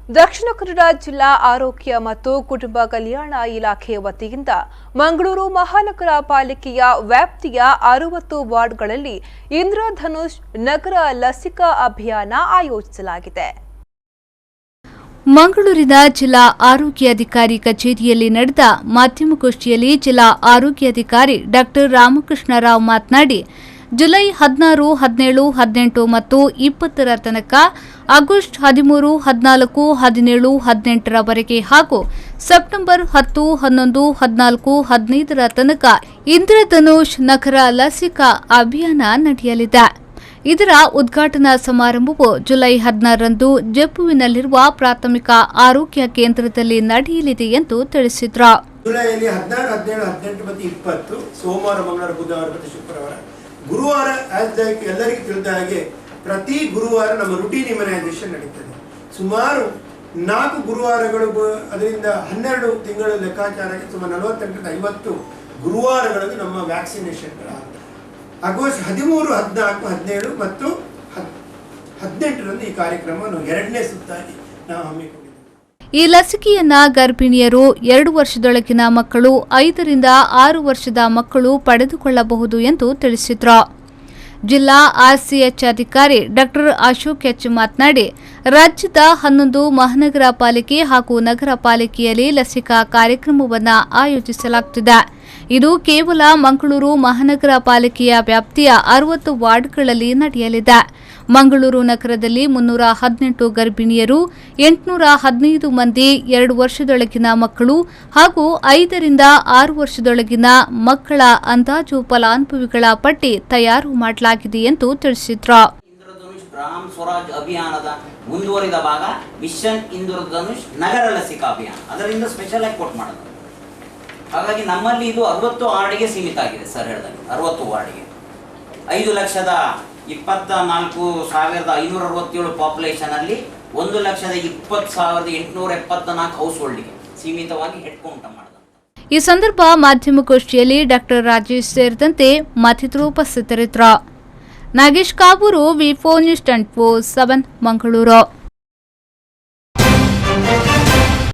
ದಕ್ಷಿಣ ಕನ್ನಡ ಜಿಲ್ಲಾ ಆರೋಗ್ಯ ಮತ್ತು ಕುಟುಂಬ ಕಲ್ಯಾಣ ಇಲಾಖೆ ವತಿಯಿಂದ ಮಂಗಳೂರು ಮಹಾನಗರ ಪಾಲಿಕೆಯ ವ್ಯಾಪ್ತಿಯ 60 ವಾರ್ಡ್ಗಳಲ್ಲಿ ಇಂದ್ರಧನುಷ್ ನಗರ ಲಸಿಕಾ ಅಭಿಯಾನ ಆಯೋಜಿಸಲಾಗಿದೆ. ಮಂಗಳೂರಿನ ಜಿಲ್ಲಾ ಆರೋಗ್ಯಾಧಿಕಾರಿ ಕಚೇರಿಯಲ್ಲಿ ನಡೆದ ಮಾಧ್ಯಮಗೋಷ್ಠಿಯಲ್ಲಿ ಜಿಲ್ಲಾ ಆರೋಗ್ಯಾಧಿಕಾರಿ ಡಾ ರಾಮಕೃಷ್ಣ ರಾವ್ ಮಾತನಾಡಿ, ಜುಲೈ 16, 17, 18 ಮತ್ತು 20ರ ತನಕ, ಆಗಸ್ಟ್ 13, 14, 17, 18ರವರೆಗೆ ಹಾಗೂ ಸೆಪ್ಟೆಂಬರ್ 10, 11, 14, 15ರ ತನಕ ಇಂದ್ರಧನುಷ್ ನಗರ ಲಸಿಕಾ ಅಭಿಯಾನ ನಡೆಯಲಿದೆ. ಇದರ ಉದ್ಘಾಟನಾ ಸಮಾರಂಭವು ಜುಲೈ 16ರಂದು ಜಪ್ಪುವಿನಲ್ಲಿರುವ ಪ್ರಾಥಮಿಕ ಆರೋಗ್ಯ ಕೇಂದ್ರದಲ್ಲಿ ನಡೆಯಲಿದೆ ಎಂದು ತಿಳಿಸಿದರು. ಜುಲೈಯಲ್ಲಿ 16, 17, 18 ಮತ್ತು 20 ಸೋಮವಾರ, ಮಂಗಳವಾರ, ಬುಧವಾರ ಮತ್ತು ಶುಕ್ರವಾರ, ಗುರುವಾರ ಎಲ್ಲರಿಗೂ ತಿಳಿದ ಹಾಗೆ ಪ್ರತಿ ಗುರುವಾರ ನಮ್ಮ ರುಟೀನ್ ಇಮ್ಯುನೈಸೇಷನ್ ನಡೀತದೆ. ಸುಮಾರು 4 ಗುರುವಾರಗಳು, ಅದರಿಂದ 12 ತಿಂಗಳ ಲೆಕ್ಕಾಚಾರಕ್ಕೆ ಸುಮಾರು 48ರಿಂದ 50 ಗುರುವಾರಗಳಲ್ಲಿ ನಮ್ಮ ವ್ಯಾಕ್ಸಿನೇಷನ್ಗಳಾಗ್ತದೆ. ಆಗಸ್ಟ್ 13, 14, 17 ಮತ್ತು 18ರಂದು ಈ ಕಾರ್ಯಕ್ರಮವನ್ನು 2ನೇ ಸುತ್ತಾಗಿ ನಾವು ಹಮ್ಮಿಕೊಂಡಿದ್ದೇವೆ. ಈ ಲಸಿಕೆಯನ್ನ ಗರ್ಭಿಣಿಯರು, 2 ವರ್ಷದೊಳಗಿನ ಮಕ್ಕಳು, 5ರಿಂದ 6 ವರ್ಷದ ಮಕ್ಕಳು ಪಡೆದುಕೊಳ್ಳಬಹುದು ಎಂದು ತಿಳಿಸಿದರು. ಜಿಲ್ಲಾ ಆರ್ಸಿಎಚ್ ಅಧಿಕಾರಿ ಡಾ ಅಶೋಕ್ ಎಚ್ ಮಾತನಾಡಿ, ರಾಜ್ಯದ 11 ಮಹಾನಗರ ಪಾಲಿಕೆ ಹಾಗೂ ನಗರ ಪಾಲಿಕೆಯಲ್ಲಿ ಲಸಿಕಾ ಕಾರ್ಯಕ್ರಮವನ್ನು ಆಯೋಜಿಸಲಾಗುತ್ತಿದೆ. ಇದು ಕೇವಲ ಮಂಗಳೂರು ಮಹಾನಗರ ಪಾಲಿಕೆಯ ವ್ಯಾಪ್ತಿಯ 60 ವಾರ್ಡ್ಗಳಲ್ಲಿ ನಡೆಯಲಿದೆ. ಮಂಗಳೂರು ನಗರದಲ್ಲಿ 318 ಗರ್ಭಿಣಿಯರು, 815 ಮಂದಿ 2 ವರ್ಷದೊಳಗಿನ ಮಕ್ಕಳು ಹಾಗೂ 5ರಿಂದ 6 ವರ್ಷದೊಳಗಿನ ಮಕ್ಕಳ ಅಂದಾಜು ಫಲಾನುಭವಿಗಳ ಪಟ್ಟಿ ತಯಾರು ಮಾಡಲಾಗಿದೆ ಎಂದು ತಿಳಿಸಿದರು. ಇಂದ್ರಧನುಷ್ ಗ್ರಾಮ ಸ್ವರಾಜ್ ಅಭಿಯಾನದ ಮುಂದುವರಿದ ಭಾಗ ಮಿಷನ್ ಇಂದ್ರಧನುಷ್ ನಗರ ಲಸಿಕಾ ಅಭಿಯಾನ, ಅದರಿಂದ ಸ್ಪೆಷಲ್ ಆಗಿ ಕೋಟ್ ಮಾಡೋದು. ಹಾಗಾಗಿ ನಮ್ಮಲ್ಲಿ ಇದು 60 ವಾರ್ಡ್ಗೆ ಸೀಮಿತ ಆಗಿದೆ. ಸರ್ ಹೇಳಿದಾಗ 60 ವಾರ್ಡ್ಗೆ 5,24,567 ಪಾಪ್ಯುಲೇಷನ್ ಅಲ್ಲಿ 1,20,874 ಹೌಸ್ ಹೋಲ್ಡ್ಗೆ ಸೀಮಿತವಾಗಿ ಹೆಡ್ ಕೌಂಟ್ ಮಾಡಿದೆ. ಈ ಸಂದರ್ಭ ಮಾಧ್ಯಮಗೋಷ್ಠಿಯಲ್ಲಿ ಡಾ ರಾಜೇಶ್ ಸೇರಿದಂತೆ ಮತ್ತಿತರರು ಉಪಸ್ಥಿತರಿದ್ದರು. ನಾಗೇಶ್ ಕಾಬೂರು, ವಿ4 ನ್ಯೂಸ್ 24/7 ಮಂಗಳೂರು.